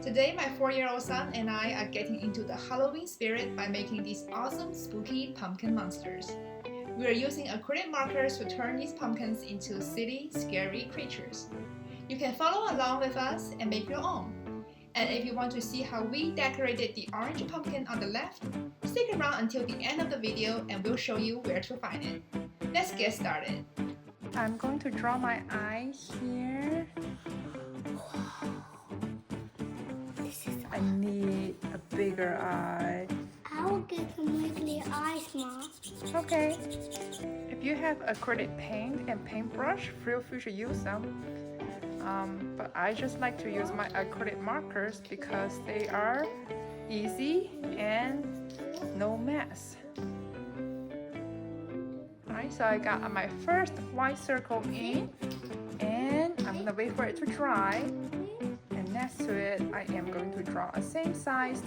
Today, my 4-year-old son and I are getting into the Halloween spirit by making these awesome, spooky pumpkin monsters. We are using acrylic markers to turn these pumpkins into silly, scary creatures. You can follow along with us and make your own. And if you want to see how we decorated the orange pumpkin on the left, stick around until the end of the video and we'll show you where to find it. Let's get started. I'm going to draw my eye here. I need a bigger eye. I'll get some wiggly eyes, Mom. Okay. If you have acrylic paint and paintbrush, feel free to use them. But I just like to use my acrylic markers because they are easy and no mess. Alright, so I got my first white circle in, and I'm gonna wait for it to dry. And next to it, I am going to draw a same sized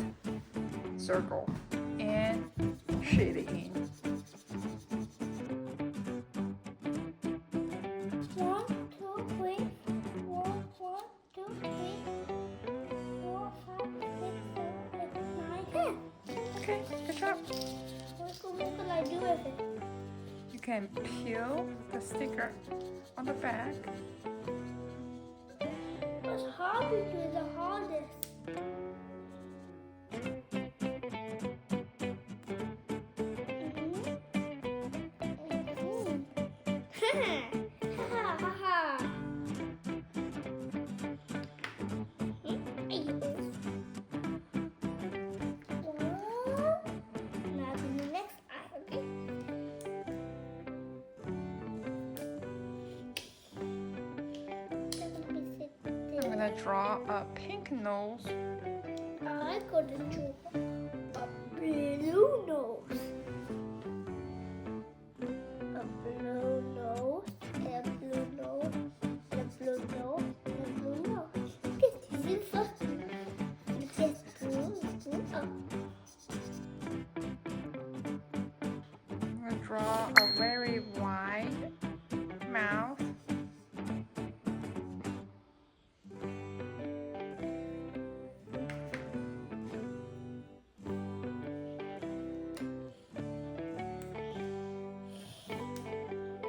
circle and shade it in. 1, 2, 3, 4, 1, 2, 3, 4, 5, 6, 7, 8, 9, 10. Okay, good job. What can I do with it? You can peel the sticker on the back. What's hard to do the hardest? I'm gonna draw a pink nose. I got to draw a blue nose. A blue nose, and a blue nose, and a blue nose, and a blue nose. This is first. This blue. I'm gonna draw a very wide mouth.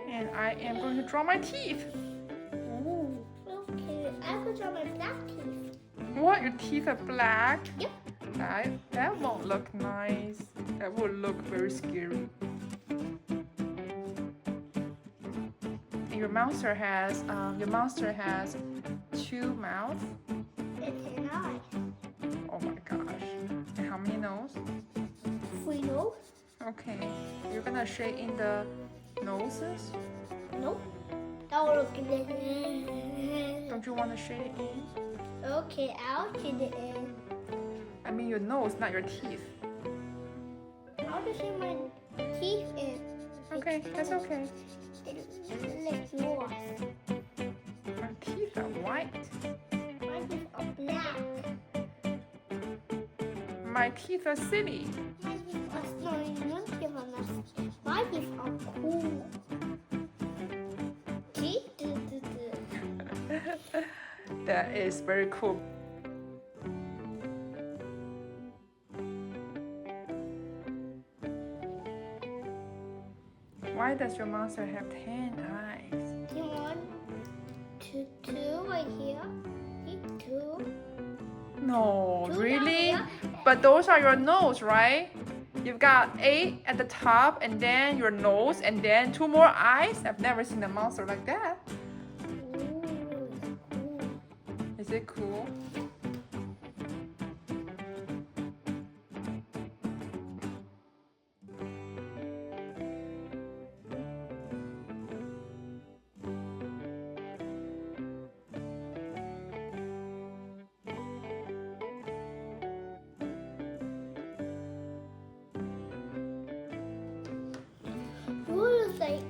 And I am going to draw my teeth. Ooh. Okay, I could draw my black teeth. What? Your teeth are black? Yep. That won't look nice. That will look very scary. And your monster has 2 mouths. And 10 eyes. Oh my gosh. And how many nose? 3 nose. Okay. You're gonna shade in the noses? Nope. That will look good. Don't you want to shade it in? Okay, I'll shade it in. I mean your nose, not your teeth. I'll just shade my teeth in. Okay, that's okay. Like yours. My teeth are white. My teeth are black. My teeth are silly. My teeth are snowy. My teeth are cool. That is very cool. Why does your monster have 10 eyes? 1, 2, 2 right here. 2. No, 2 really? down here. But those are your nose, right? You've got 8 at the top, and then your nose, and then 2 more eyes. I've never seen a monster like that. Ooh, cool. Is it cool?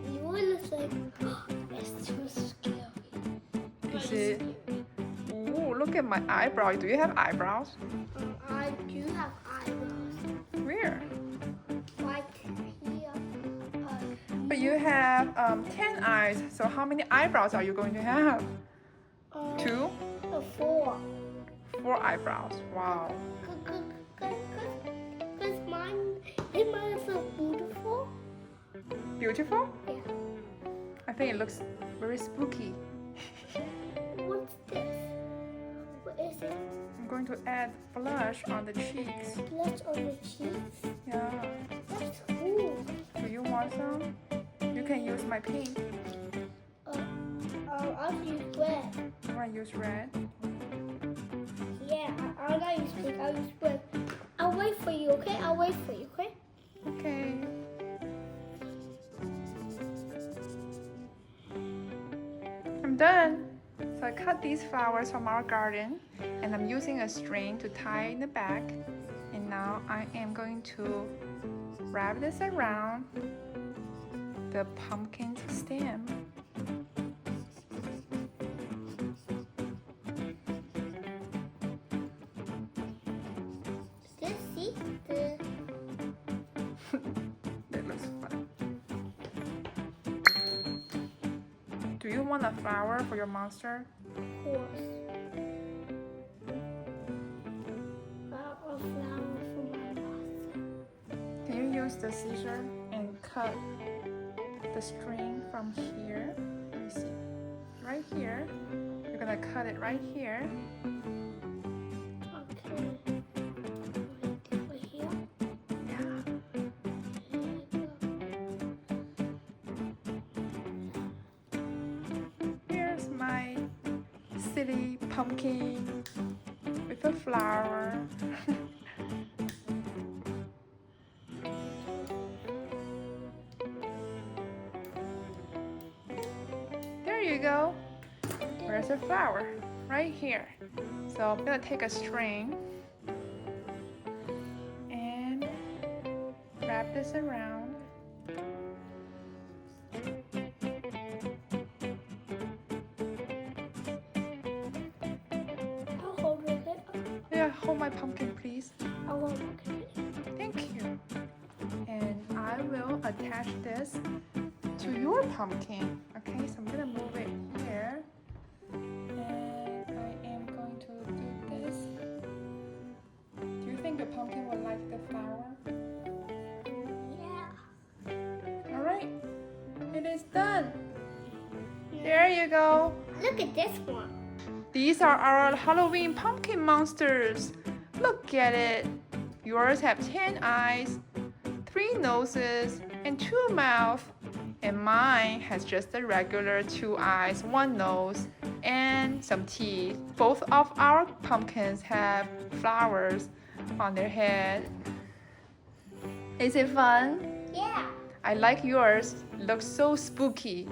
You look like it's too scary. Is it? Ooh, look at my eyebrow. Do you have eyebrows? I do have eyebrows. Where? Right here. But you have 10 eyes. So how many eyebrows are you going to have? 2? 4. beautiful eyebrows. Wow. Because mine is so beautiful. Beautiful? Yeah. I think it looks very spooky. What's this? What is it? I'm going to add blush on the cheeks. Blush on the cheeks? Yeah. That's cool. Do you want some? You can use my pink. I'll use red. You want to use red? Yeah, I'll not use pink. I'll use red. I'll wait for you, okay? I'll wait for you, okay? Okay. I'm done. So I cut these flowers from our garden and I'm using a string to tie in the back. And now I am going to wrap this around the pumpkin stem. See the... That looks fun. Do you want a flower for your monster? Of course. A flower for my monster. Can you use the scissor and cut the string from here? Let me see. Right here. You're gonna cut it right here. Okay. Right here. Yeah. Here's my silly pumpkin with a flower. There you go. Where's the flower? Right here. So I'm gonna take a string and wrap this around. I'll hold it. Yeah, hold my pumpkin, please. I'll hold it. Thank you. And I will attach this to your pumpkin. Okay, so I'm gonna move it here. And I am going to do this. Do you think the pumpkin will like the flower? Yeah. Alright, it is done. There you go. Look at this one. These are our Halloween pumpkin monsters. Look at it. Yours have 10 eyes, 3 noses, and 2 mouths. And mine has just a regular 2 eyes, 1 nose, and some teeth. Both of our pumpkins have flowers on their head. Is it fun? Yeah. I like yours. Looks so spooky.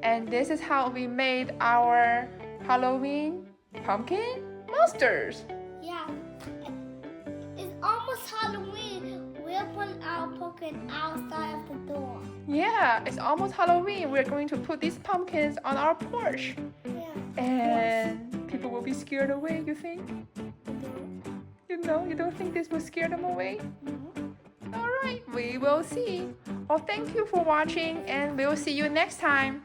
And this is how we made our Halloween pumpkin monsters. Yeah. It's almost Halloween. We're putting our pumpkin outside of the door. Yeah, it's almost Halloween. We're going to put these pumpkins on our porch. Yeah. And people will be scared away, you think? You don't think this will scare them away? No. Alright, we will see. Well, thank you for watching and we'll see you next time.